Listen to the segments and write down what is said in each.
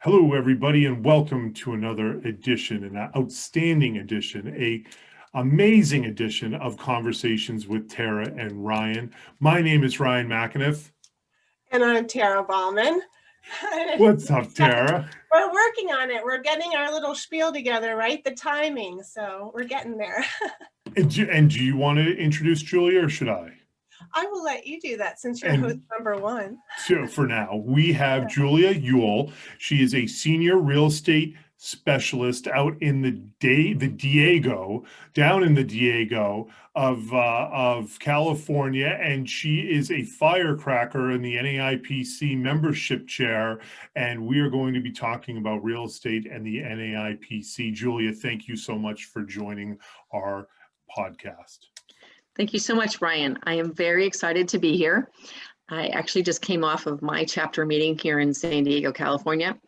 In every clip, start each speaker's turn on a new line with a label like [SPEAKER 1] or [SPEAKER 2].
[SPEAKER 1] Hello, everybody, and welcome to another edition, an outstanding edition, a amazing edition of Conversations with Tara and Ryan. My name is Ryan McAniff.
[SPEAKER 2] And I'm Tara Ballman.
[SPEAKER 1] What's up, Tara?
[SPEAKER 2] We're working on it. We're getting our little spiel together, right? The timing. So we're getting there.
[SPEAKER 1] And do you want to introduce Julia, or should I?
[SPEAKER 2] I will let you do that since you're host number one.
[SPEAKER 1] So for now, we have Julia Uhll. She is a senior real estate specialist out in the Diego of California, and she is a firecracker in the NAIPC membership chair. And we are going to be talking about real estate and the NAIPC. Julia, thank you so much for joining our podcast.
[SPEAKER 3] Thank you so much, Ryan. I am very excited to be here. I actually just came off of my chapter meeting here in San Diego, California,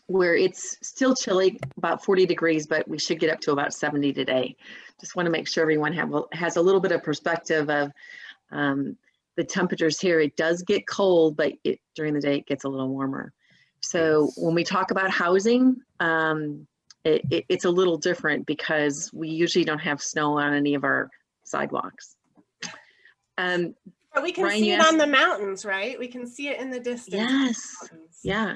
[SPEAKER 3] where it's still chilly, about 40 degrees, but we should get up to about 70 today. Just want to make sure everyone has a little bit of perspective of the temperatures here. It does get cold, but during the day it gets a little warmer. So when we talk about housing, it's a little different because we usually don't have snow on any of our sidewalks.
[SPEAKER 2] But we can see it on the mountains, right? We can see it in the distance.
[SPEAKER 3] Yes. Yeah.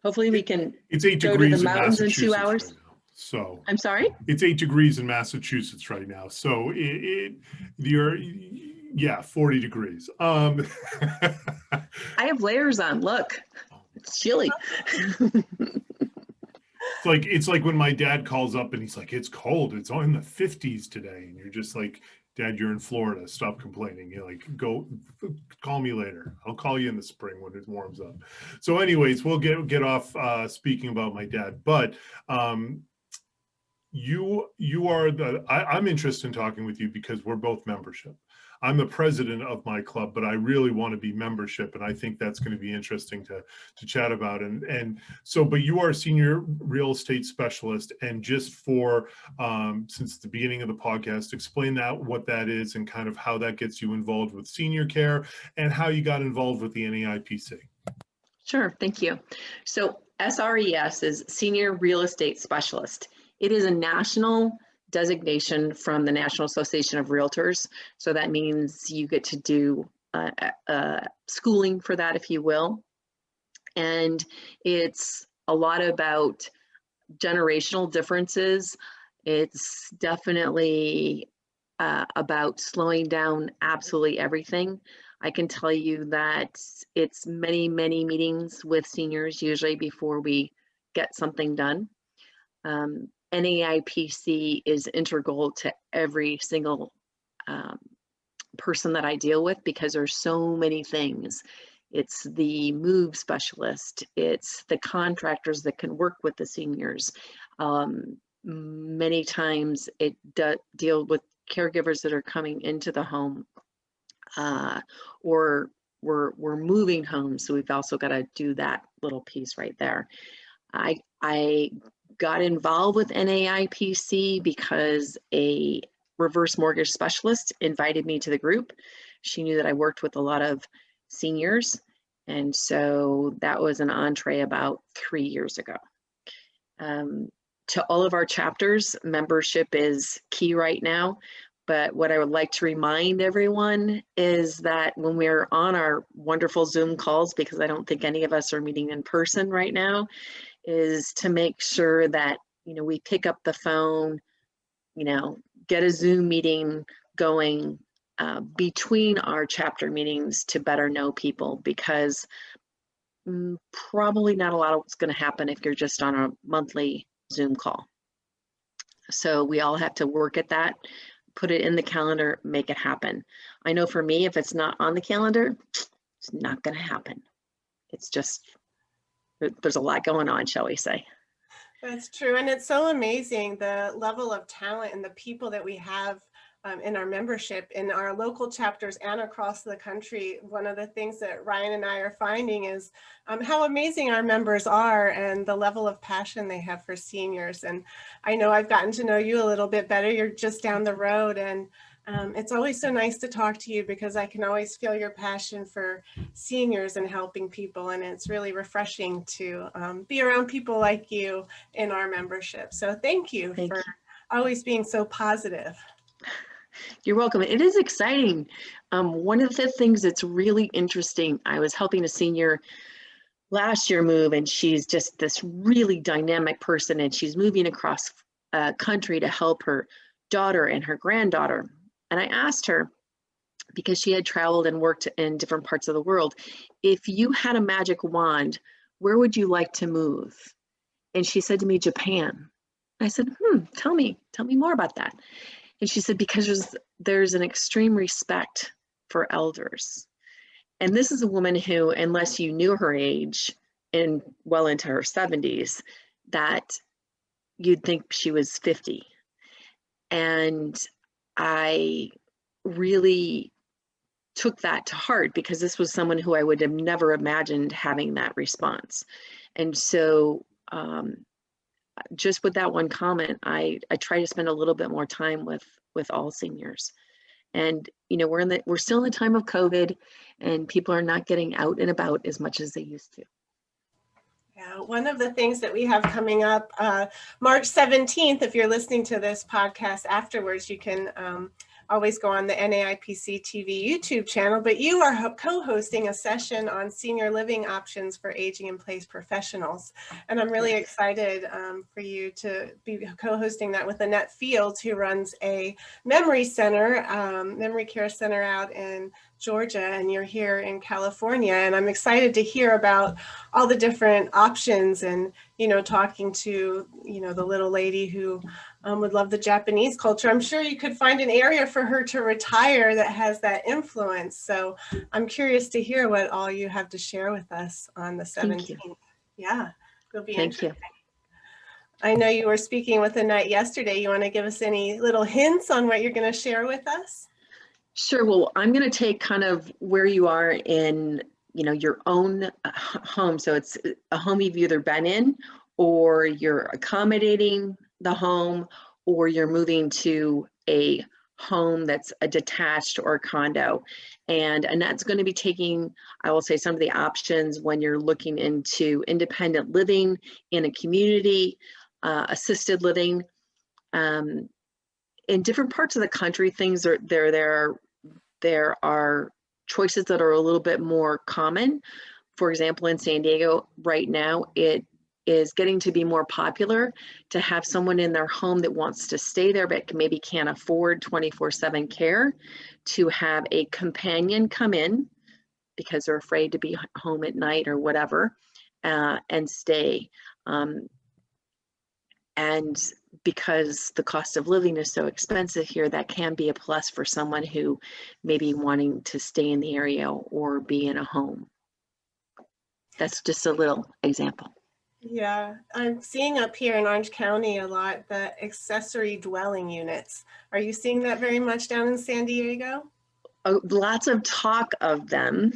[SPEAKER 3] Hopefully we can.
[SPEAKER 1] It's 8 degrees
[SPEAKER 3] to the mountains in 2 hours.
[SPEAKER 1] Right now, so
[SPEAKER 3] I'm sorry?
[SPEAKER 1] It's 8 degrees in Massachusetts right now. So yeah, 40 degrees.
[SPEAKER 3] I have layers on. Look, it's chilly.
[SPEAKER 1] It's like when my dad calls up and he's like, it's cold. It's in the 50s today. And you're just like, Dad, you're in Florida. Stop complaining. You're like, go call me later. I'll call you in the spring when it warms up. So anyways, we'll get off speaking about my dad. But you are I'm interested in talking with you because we're both membership. I'm the president of my club, but I really want to be membership, and I think that's going to be interesting to chat about. And so, but you are a senior real estate specialist, and just for since the beginning of the podcast, explain what that is and kind of how that gets you involved with senior care and how you got involved with the NAIPC.
[SPEAKER 3] Sure, thank you. So SRES is Senior Real Estate Specialist. It is a national designation from the National Association of Realtors. So that means you get to do schooling for that, if you will. And it's a lot about generational differences. It's definitely about slowing down absolutely everything. I can tell you that it's many, many meetings with seniors usually before we get something done. NAIPC is integral to every single person that I deal with because there's so many things. It's the move specialist, it's the contractors that can work with the seniors. Many times it deals with caregivers that are coming into the home or we're moving homes. So we've also got to do that little piece right there. I got involved with NAIPC because a reverse mortgage specialist invited me to the group. She knew that I worked with a lot of seniors, and so that was an entree about 3 years ago. To all of our chapters, membership is key right now, but what I would like to remind everyone is that when we're on our wonderful Zoom calls, because I don't think any of us are meeting in person right now, is to make sure that, we pick up the phone, get a Zoom meeting going between our chapter meetings to better know people, because probably not a lot of what's going to happen if you're just on a monthly Zoom call. So we all have to work at that, put it in the calendar, make it happen. I know for me, if it's not on the calendar, it's not going to happen. It's just, there's a lot going on, shall we say.
[SPEAKER 2] That's true. And it's so amazing, the level of talent and the people that we have in our membership, in our local chapters and across the country. One of the things that Ryan and I are finding is how amazing our members are and the level of passion they have for seniors. And I know I've gotten to know you a little bit better. You're just down the road, and It's always so nice to talk to you because I can always feel your passion for seniors and helping people. And it's really refreshing to be around people like you in our membership. So thank you for always being so positive.
[SPEAKER 3] You're welcome. It is exciting. One of the things that's really interesting, I was helping a senior last year move, and she's just this really dynamic person, and she's moving across country to help her daughter and her granddaughter. And I asked her, because she had traveled and worked in different parts of the world, if you had a magic wand, where would you like to move? And she said to me, Japan. I said, tell me more about that. And she said, because there's an extreme respect for elders. And this is a woman who, unless you knew her age and well into her 70s, that you'd think she was 50. And I really took that to heart because this was someone who I would have never imagined having that response. And so just with that one comment, I try to spend a little bit more time with all seniors. And you know, we're still in the time of COVID, and people are not getting out and about as much as they used to.
[SPEAKER 2] Yeah, one of the things that we have coming up March 17th, if you're listening to this podcast afterwards, you can always go on the NAIPC-TV YouTube channel, but you are co-hosting a session on senior living options for aging in place professionals. And I'm really excited for you to be co-hosting that with Annette Fields, who runs a memory center, memory care center out in Georgia, and you're here in California. And I'm excited to hear about all the different options and, you know, talking to, you know, the little lady who would love the Japanese culture. I'm sure you could find an area for her to retire that has that influence. So I'm curious to hear what all you have to share with us on the 17th. Yeah, it'll be interesting.
[SPEAKER 3] Thank you.
[SPEAKER 2] I know you were speaking with Annette yesterday. You want to give us any little hints on what you're going to share with us?
[SPEAKER 3] Sure. Well, I'm going to take kind of where you are in, you know, your own home. So it's a home you've either been in, or you're accommodating the home, or you're moving to a home that's a detached or a condo. And that's going to be taking, I will say, some of the options when you're looking into independent living in a community, assisted living. In different parts of the country, things are there are choices that are a little bit more common. For example, in San Diego right now, it is getting to be more popular to have someone in their home that wants to stay there but maybe can't afford 24/7 care, to have a companion come in because they're afraid to be home at night or whatever, and stay. And because the cost of living is so expensive here, that can be a plus for someone who may be wanting to stay in the area or be in a home. That's just a little example.
[SPEAKER 2] Yeah, I'm seeing up here in Orange County a lot the accessory dwelling units. Are you seeing that very much down in San Diego?
[SPEAKER 3] Oh, lots of talk of them.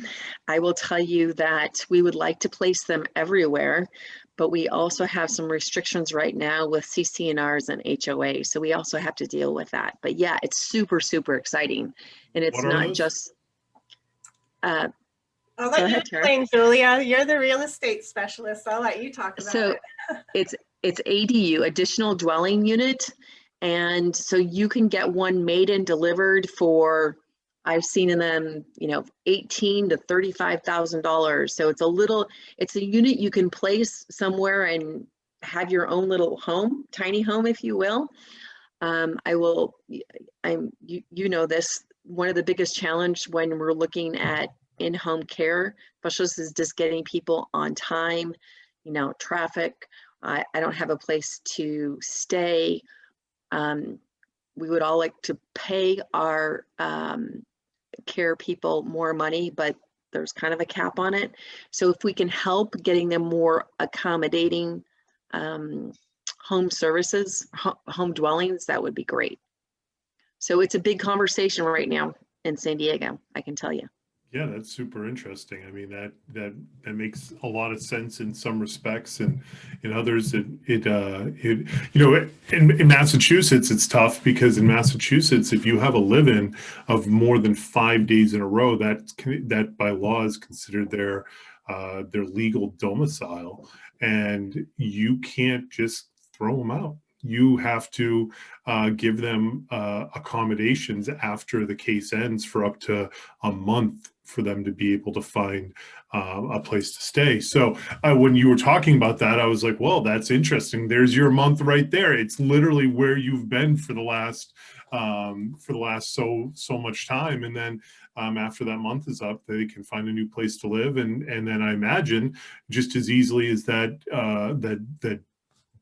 [SPEAKER 3] I will tell you that we would like to place them everywhere, but we also have some restrictions right now with CC&Rs and HOA. So we also have to deal with that. But yeah, it's super, super exciting. And it's not just,
[SPEAKER 2] I'll let you explain, Julia. You're the real estate specialist. So I'll let you talk about it.
[SPEAKER 3] So it's ADU, additional dwelling unit. And so you can get one made and delivered for, I've seen in them, you know, $18,000 to $35,000. So it's a unit you can place somewhere and have your own little home, tiny home, if you will. You know this, one of the biggest challenge when we're looking at in-home care specialists is just getting people on time, you know, traffic. I don't have a place to stay. We would all like to pay our care people more money, but there's kind of a cap on it. So if we can help getting them more accommodating home services, home dwellings, that would be great. So it's a big conversation right now in San Diego, I can tell you.
[SPEAKER 1] Yeah, that's super interesting. I mean, that makes a lot of sense in some respects, and in others, in Massachusetts, it's tough because in Massachusetts, if you have a live-in of more than 5 days in a row, that by law is considered their legal domicile, and you can't just throw them out. You have to give them accommodations after the case ends for up to a month for them to be able to find a place to stay. So when you were talking about that, I was like, well, that's interesting. There's your month right there. It's literally where you've been for the last so much time. And then after that month is up, they can find a new place to live. And then I imagine just as easily as that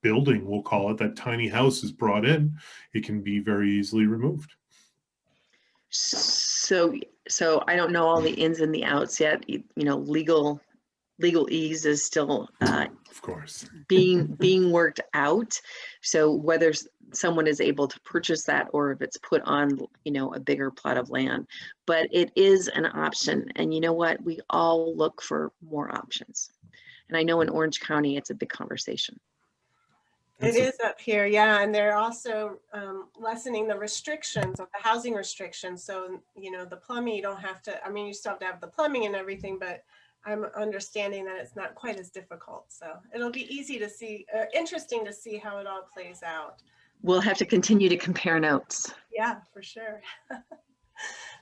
[SPEAKER 1] building, we'll call it, that tiny house is brought in, it can be very easily removed.
[SPEAKER 3] So I don't know all the ins and the outs yet. Legalese is still
[SPEAKER 1] Of course,
[SPEAKER 3] being worked out. So whether someone is able to purchase that or if it's put on, a bigger plot of land, but it is an option. And you know what? We all look for more options. And I know in Orange County, it's a big conversation.
[SPEAKER 2] It is up here, yeah, and they're also lessening the restrictions of the housing restrictions. So, the plumbing, you don't have to, I mean, you still have to have the plumbing and everything, but I'm understanding that it's not quite as difficult. So it'll be easy to see, interesting to see how it all plays out.
[SPEAKER 3] We'll have to continue to compare notes.
[SPEAKER 2] Yeah, for sure.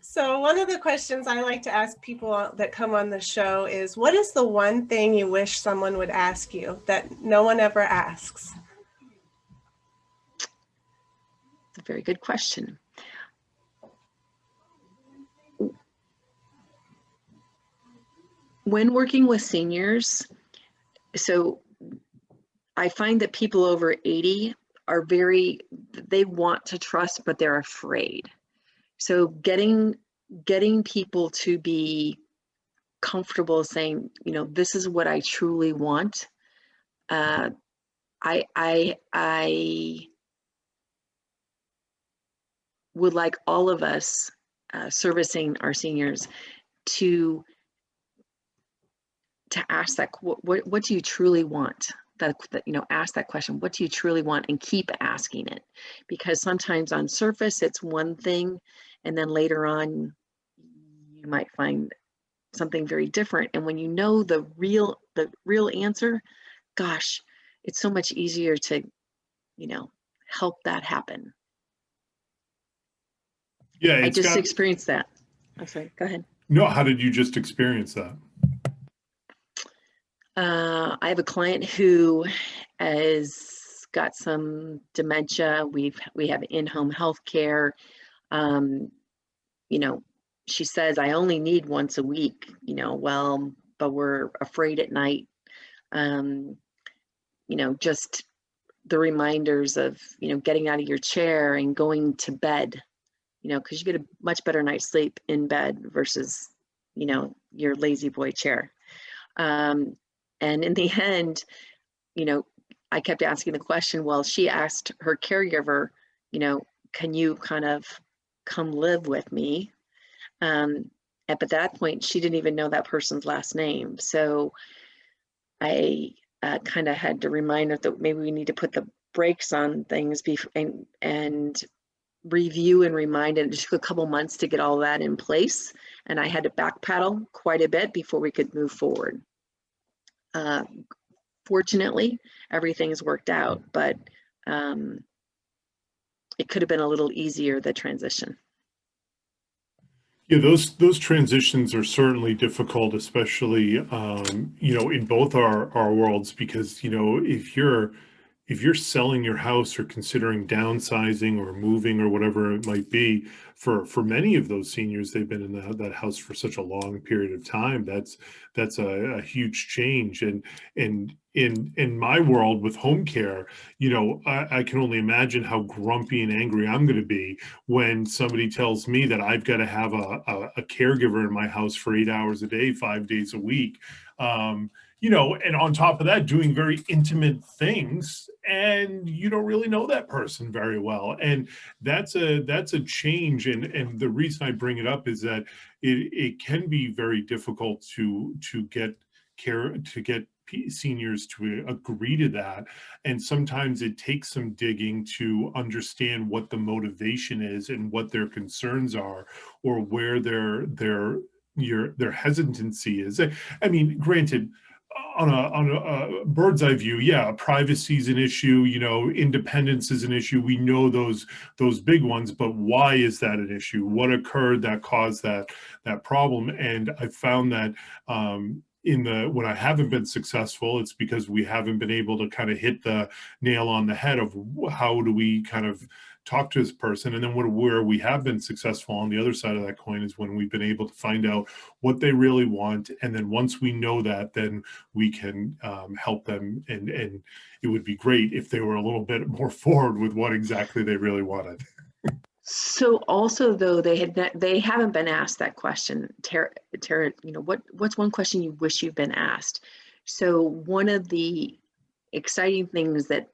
[SPEAKER 2] So one of the questions I like to ask people that come on the show is, what is the one thing you wish someone would ask you that no one ever asks?
[SPEAKER 3] It's a very good question. When working with seniors, so I find that people over 80 are they want to trust, but they're afraid. So getting people to be comfortable saying, this is what I truly want. I would like all of us servicing our seniors to ask that, what do you truly want? Ask that question, what do you truly want, and keep asking it, because sometimes on surface it's one thing, and then later on you might find something very different. And when you know the real answer, gosh, it's so much easier to, help that happen.
[SPEAKER 1] Yeah,
[SPEAKER 3] I just experienced that. I'm sorry, go ahead.
[SPEAKER 1] No, how did you just experience that?
[SPEAKER 3] I have a client who has got some dementia. We have in-home health care. She says, I only need once a week, but we're afraid at night. Just the reminders of, getting out of your chair and going to bed, because you get a much better night's sleep in bed versus, your lazy boy chair. And in the end, I kept asking the question, well, she asked her caregiver, can you kind of come live with me? At that point, she didn't even know that person's last name. So I kind of had to remind her that maybe we need to put the brakes on things and review and remind. And it took a couple months to get all that in place. And I had to backpedal quite a bit before we could move forward. Fortunately, everything's worked out, but it could have been a little easier, the transition.
[SPEAKER 1] Yeah, those transitions are certainly difficult, especially in both our worlds, because if you're selling your house or considering downsizing or moving or whatever it might be, for many of those seniors, they've been in that house for such a long period of time. That's a huge change. And in my world with home care, I can only imagine how grumpy and angry I'm going to be when somebody tells me that I've got to have a caregiver in my house for 8 hours a day, 5 days a week. you know, and on top of that, doing very intimate things, and you don't really know that person very well. And that's a change. And the reason I bring it up is that it can be very difficult to get care, to get seniors to agree to that. And sometimes it takes some digging to understand what the motivation is and what their concerns are, or where their hesitancy is. I mean, granted, on a bird's eye view, yeah, privacy is an issue, you know, independence is an issue. We know those big ones, but why is that an issue? What occurred that caused that problem? And I found that when I haven't been successful, it's because we haven't been able to kind of hit the nail on the head of how do we kind of talk to this person. And then where we have been successful on the other side of that coin is when we've been able to find out what they really want. And then once we know that, then we can help them. And it would be great if they were a little bit more forward with what exactly they really wanted.
[SPEAKER 3] So also though, they haven't been asked that question. Tara, you know, what's one question you wish you've been asked? So one of the exciting things that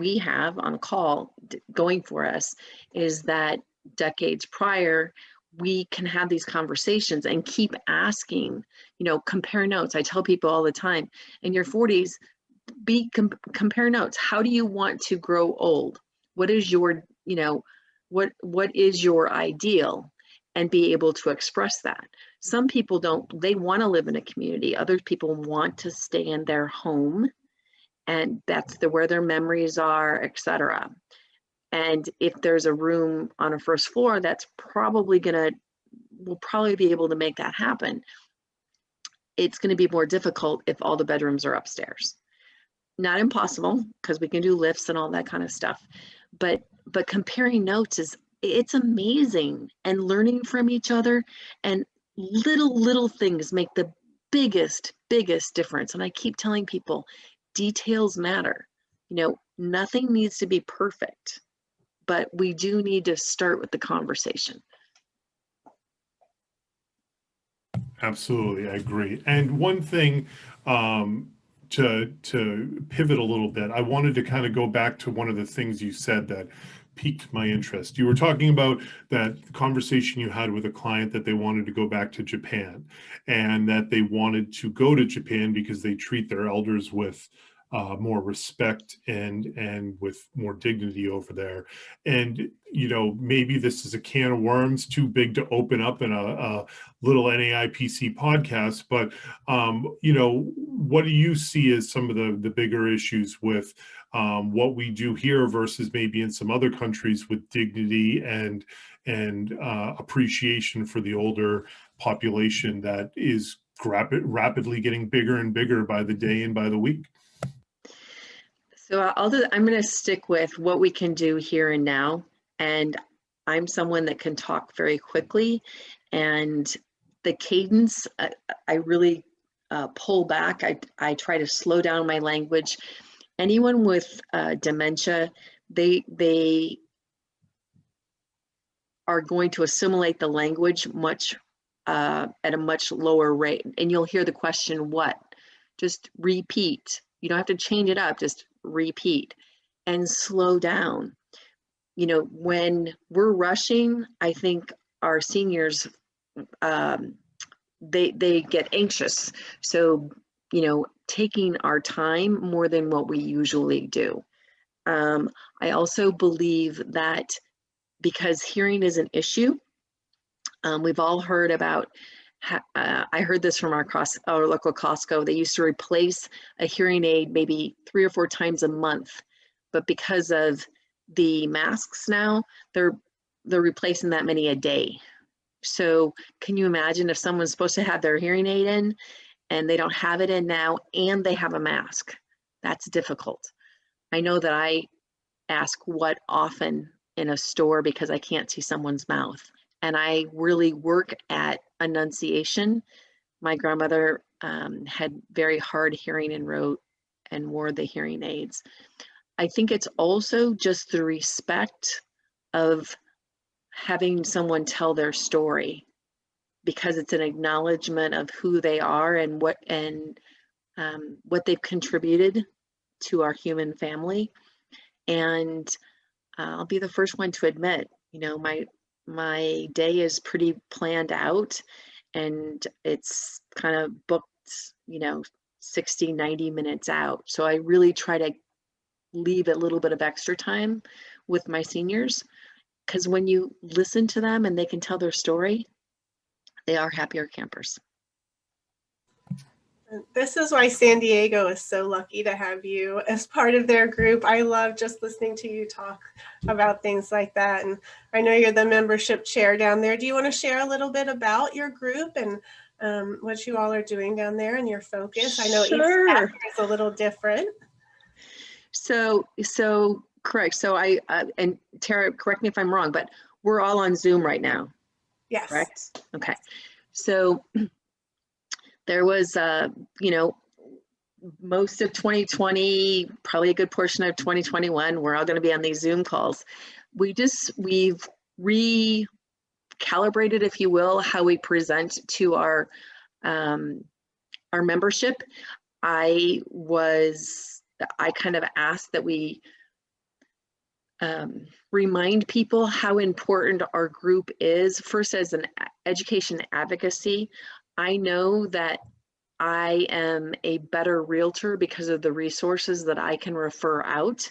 [SPEAKER 3] we have on call going for us is that decades prior, we can have these conversations and keep asking, you know, compare notes. I tell people all the time, in your 40s, compare notes. How do you want to grow old? What is your, you know, what is your ideal? And be able to express that. Some people don't, they want to live in a community. Other people want to stay in their home, and that's where their memories are, etc. And if there's a room on a first floor, that's probably we'll probably be able to make that happen. It's going to be more difficult if all the bedrooms are upstairs. Not impossible, because we can do lifts and all that kind of stuff. But comparing notes it's amazing, and learning from each other, and little things make the biggest difference. And I keep telling people, details matter. You know, nothing needs to be perfect, but we do need to start with the conversation.
[SPEAKER 1] Absolutely, I agree. And one thing, to pivot a little bit, I wanted to kind of go back to one of the things you said that piqued my interest. You were talking about that conversation you had with a client that they wanted to go back to Japan, and that they wanted to go to Japan because they treat their elders with more respect and with more dignity over there. And, you know, maybe this is a can of worms too big to open up in a little NAIPC podcast, but, you know, what do you see as some of the bigger issues with what we do here versus maybe in some other countries with dignity and appreciation for the older population that is rapidly getting bigger and bigger by the day and by the week?
[SPEAKER 3] So I'm going to stick with what we can do here and now. And I'm someone that can talk very quickly, and the cadence, I really pull back. I try to slow down my language. Anyone with dementia, they are going to assimilate the language at a much lower rate. And you'll hear the question, what? Just repeat. You don't have to change it up, just repeat and slow down. You know, when we're rushing, I think our seniors, they get anxious. So, you know, taking our time more than what we usually do. I also believe that because hearing is an issue, we've all heard about, I heard this from our local Costco. They used to replace a hearing aid maybe 3 or 4 times a month, but because of the masks now, they're replacing that many a day. So can you imagine if someone's supposed to have their hearing aid in and they don't have it in now and they have a mask? That's difficult. I know that I ask what often in a store because I can't see someone's mouth. And I really work at enunciation. My grandmother had very hard hearing and wore the hearing aids. I think it's also just the respect of having someone tell their story, because it's an acknowledgement of who they are and what they've contributed to our human family. And I'll be the first one to admit, you know, my day is pretty planned out, and it's kind of booked, you know, 60, 90 minutes out. So I really try to leave a little bit of extra time with my seniors, because when you listen to them and they can tell their story, they are happier campers.
[SPEAKER 2] This is why San Diego is so lucky to have you as part of their group. I love just listening to you talk about things like that. And I know you're the membership chair down there. Do you want to share a little bit about your group and what you all are doing down there and your focus? I know each chapter is a little different.
[SPEAKER 3] So correct. So and Tara, correct me if I'm wrong, but we're all on Zoom right now.
[SPEAKER 2] Yes.
[SPEAKER 3] Correct? Okay. So there was, you know, most of 2020, probably a good portion of 2021, we're all going to be on these Zoom calls. We've recalibrated, if you will, how we present to our membership. I kind of asked that we remind people how important our group is. First, as an education advocacy, I know that I am a better realtor because of the resources that I can refer out.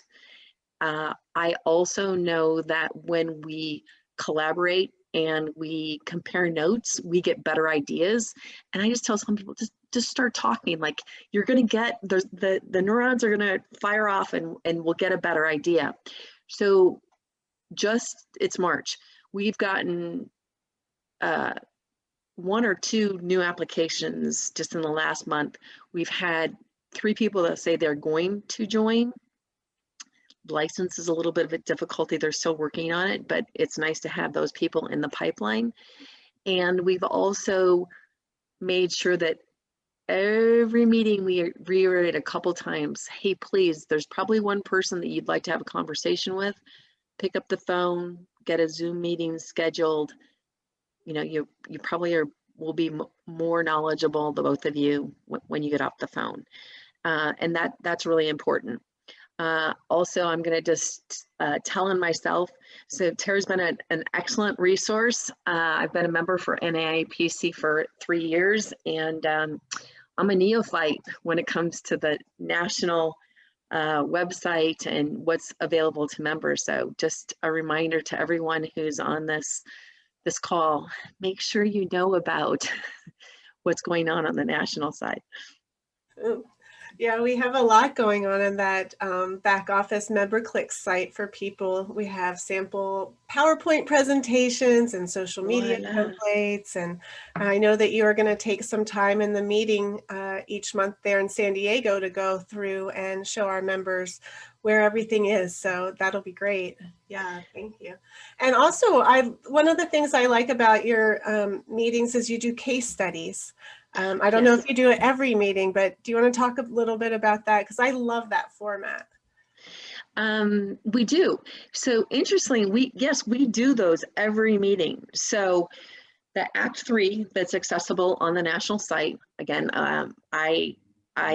[SPEAKER 3] I also know that when we collaborate and we compare notes, we get better ideas. And I just tell some people, just start talking. Like, you're going to get the neurons are going to fire off, and we'll get a better idea. So it's March. We've gotten 1 or 2 new applications just in the last month. We've had 3 people that say they're going to join. License is a little bit of a difficulty. They're still working on it, but it's nice to have those people in the pipeline. And we've also made sure that every meeting we reiterate a couple times, hey, please, there's probably one person that you'd like to have a conversation with. Pick up the phone, get a Zoom meeting scheduled. You know, you probably will be more knowledgeable, the both of you, when you get off the phone. And that's really important. Also, I'm going to just tell on myself. So Tara's been an excellent resource. I've been a member for NAIPC for 3 years, and I'm a neophyte when it comes to the national website and what's available to members. So just a reminder to everyone who's on this call, make sure you know about what's going on the national side.
[SPEAKER 2] Ooh. Yeah, we have a lot going on in that back office member click site for people. We have sample PowerPoint presentations and social media templates. And I know that you are going to take some time in the meeting each month there in San Diego to go through and show our members where everything is. So that'll be great. Yeah, thank you. And also, one of the things I like about your meetings is you do case studies. I don't know if you do it every meeting, but do you want to talk a little bit about that? Because I love that format.
[SPEAKER 3] We do. So interestingly, we do those every meeting. So the Act 3 that's accessible on the national site, again, I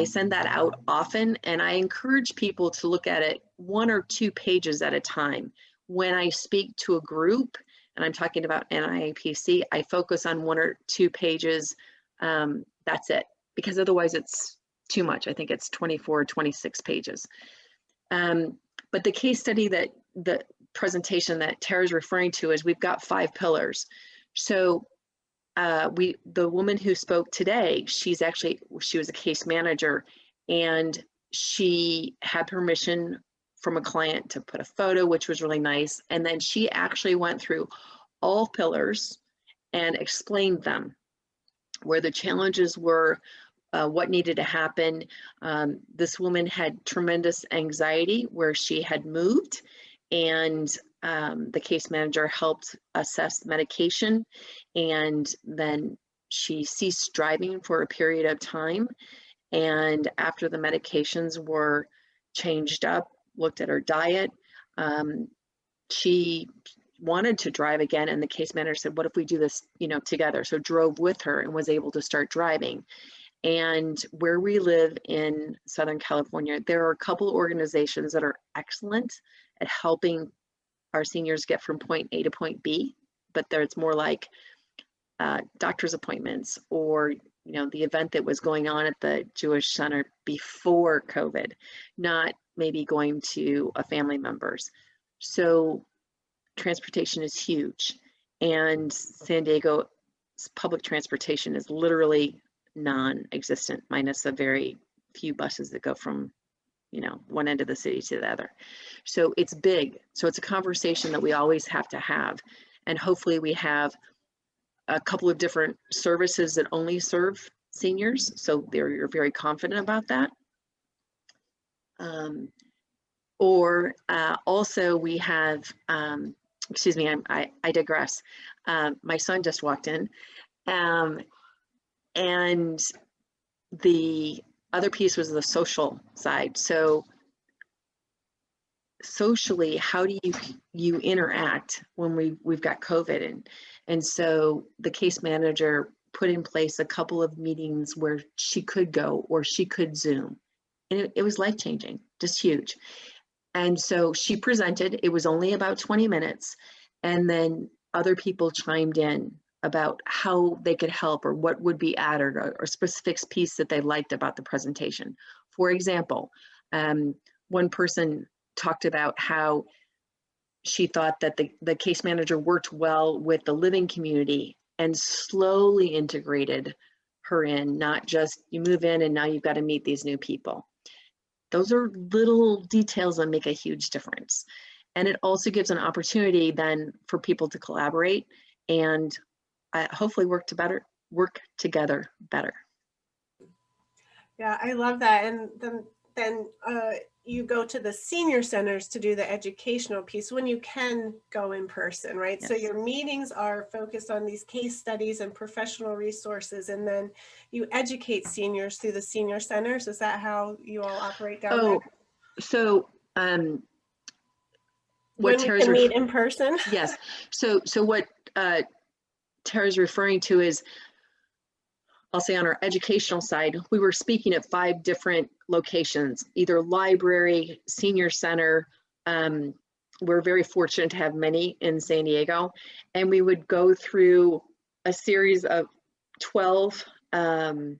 [SPEAKER 3] send that out often, and I encourage people to look at it 1 or 2 pages at a time. When I speak to a group, and I'm talking about NAIPC, I focus on 1 or 2 pages. That's it, because otherwise it's too much. I think it's 24 or 26 pages. But the case study that the presentation that Tara's referring to is we've got 5 pillars. So the woman who spoke today, she was a case manager, and she had permission from a client to put a photo, which was really nice. And then she actually went through all pillars and explained them, where the challenges were, what needed to happen. This woman had tremendous anxiety where she had moved, and the case manager helped assess medication, and then she ceased driving for a period of time. And after the medications were changed up, looked at her diet, she wanted to drive again, and the case manager said, what if we do this, together? So drove with her and was able to start driving. And where we live in Southern California, there are a couple organizations that are excellent at helping our seniors get from point A to point B, but it's more like doctor's appointments, or the event that was going on at the Jewish Center before COVID, not maybe going to a family member's. So transportation is huge, and San Diego's public transportation is literally non-existent, minus a very few buses that go from one end of the city to the other. So it's big. So it's a conversation that we always have to have, and hopefully we have a couple of different services that only serve seniors, so you're very confident about that. Also we have, excuse me, I digress. My son just walked in, and the other piece was the social side. So socially, how do you interact when we've got COVID? And so the case manager put in place a couple of meetings where she could go or she could Zoom. And it was life-changing, just huge. And so she presented, it was only about 20 minutes. And then other people chimed in about how they could help or what would be added, or specific piece that they liked about the presentation. For example, one person talked about how she thought that the case manager worked well with the living community and slowly integrated her in, not just you move in and now you've got to meet these new people. Those are little details that make a huge difference. And it also gives an opportunity then for people to collaborate and hopefully work together better.
[SPEAKER 2] Yeah, I love that. And then you go to the senior centers to do the educational piece when you can go in person, right? Yes. So your meetings are focused on these case studies and professional resources, and then you educate seniors through the senior centers. Is that how you all operate down there?
[SPEAKER 3] So
[SPEAKER 2] when we can meet in person?
[SPEAKER 3] Yes. So what Tara's referring to is, I'll say on our educational side, we were speaking at 5 different locations, either library, senior center. We're very fortunate to have many in San Diego. And we would go through a series of 12, they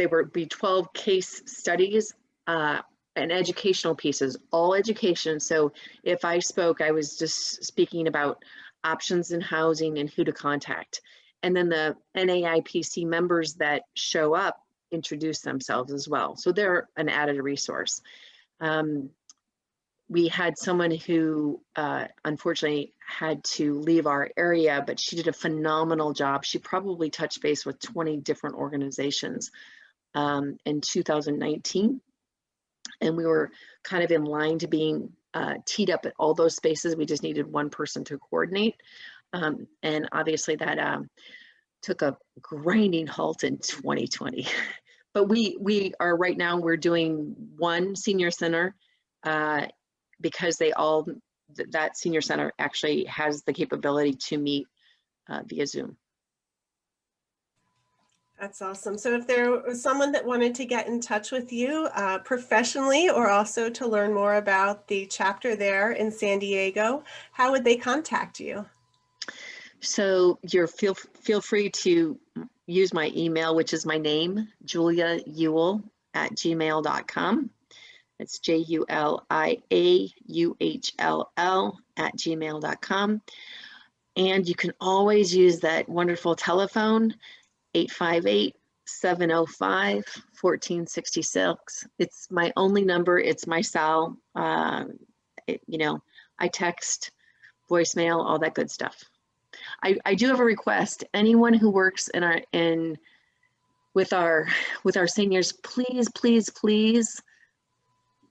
[SPEAKER 3] would be 12 case studies and educational pieces, all education. So if I spoke, I was just speaking about options in housing and who to contact. And then the NAIPC members that show up introduce themselves as well. So they're an added resource. We had someone who unfortunately had to leave our area, but she did a phenomenal job. She probably touched base with 20 different organizations in 2019. And we were kind of in line to being teed up at all those spaces. We just needed one person to coordinate. And obviously that took a grinding halt in 2020. But we are right now, we're doing one senior center because that senior center actually has the capability to meet via Zoom.
[SPEAKER 2] That's awesome. So if there was someone that wanted to get in touch with you professionally, or also to learn more about the chapter there in San Diego, how would they contact you?
[SPEAKER 3] So feel free to use my email, which is my name, juliauhl@gmail.com. It's JULIAUHLL@gmail.com. And you can always use that wonderful telephone, 858-705-1466. It's my only number. It's my cell. I text, voicemail, all that good stuff. I do have a request. Anyone who works with our seniors, please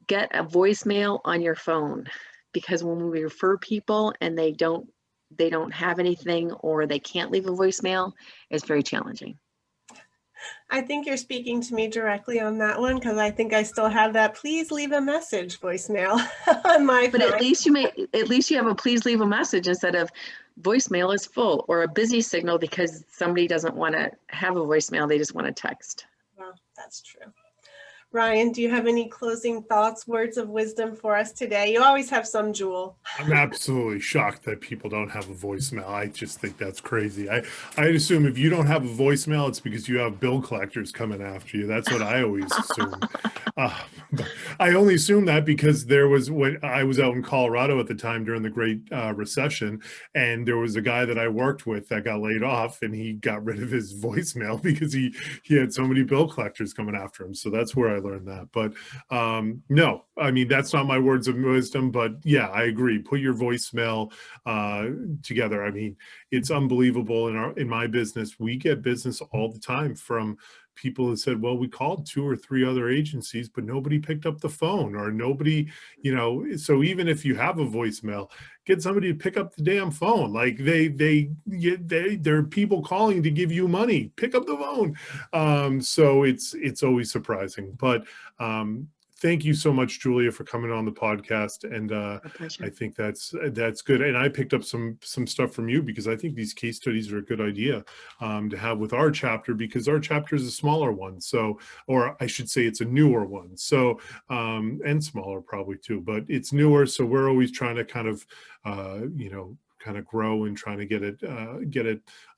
[SPEAKER 3] get a voicemail on your phone, because when we refer people and they don't have anything, or they can't leave a voicemail, it's very challenging.
[SPEAKER 2] I think you're speaking to me directly on that one, because I think I still have that please leave a message voicemail on my phone.
[SPEAKER 3] But at least you have a please leave a message instead of voicemail is full, or a busy signal because somebody doesn't want to have a voicemail, they just want to text.
[SPEAKER 2] Well, that's true. Ryan, do you have any closing thoughts, words of wisdom for us today? You always have some, Jewel.
[SPEAKER 1] I'm absolutely shocked that people don't have a voicemail. I just think that's crazy. I assume if you don't have a voicemail, it's because you have bill collectors coming after you. That's what I always assume. But I only assume that because there was, when I was out in Colorado at the time during the Great Recession, and there was a guy that I worked with that got laid off, and he got rid of his voicemail because he had so many bill collectors coming after him. So that's where I learned that. But no, I mean, that's not my words of wisdom, but yeah, I agree. Put your voicemail together. I mean, it's unbelievable. In my business, we get business all the time from people who said, well, we called 2 or 3 other agencies, but nobody picked up the phone, or nobody, you know. So even if you have a voicemail, get somebody to pick up the damn phone. Like there are people calling to give you money. Pick up the phone. So it's always surprising, but thank you so much, Julia, for coming on the podcast. And I think that's good. And I picked up some stuff from you, because I think these case studies are a good idea to have with our chapter, because our chapter is a smaller one. So, or I should say it's a newer one. So, and smaller probably too, but it's newer. So we're always trying to kind of, kind of grow and trying to get it a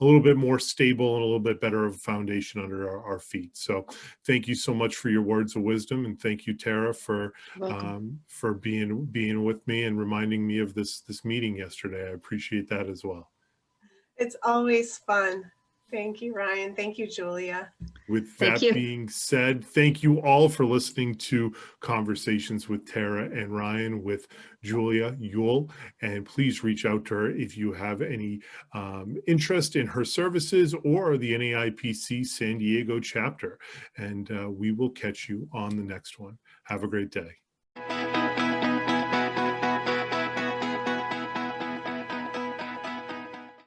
[SPEAKER 1] little bit more stable and a little bit better of a foundation under our feet. So thank you so much for your words of wisdom, and thank you, Tara, for being with me and reminding me of this meeting yesterday. I appreciate that as well.
[SPEAKER 2] It's always fun. Thank you, Ryan. Thank you, Julia.
[SPEAKER 1] With that being said, thank you all for listening to Conversations with Tara and Ryan with Julia Uhll. And please reach out to her if you have any interest in her services or the NAIPC San Diego chapter. And we will catch you on the next one. Have a great day.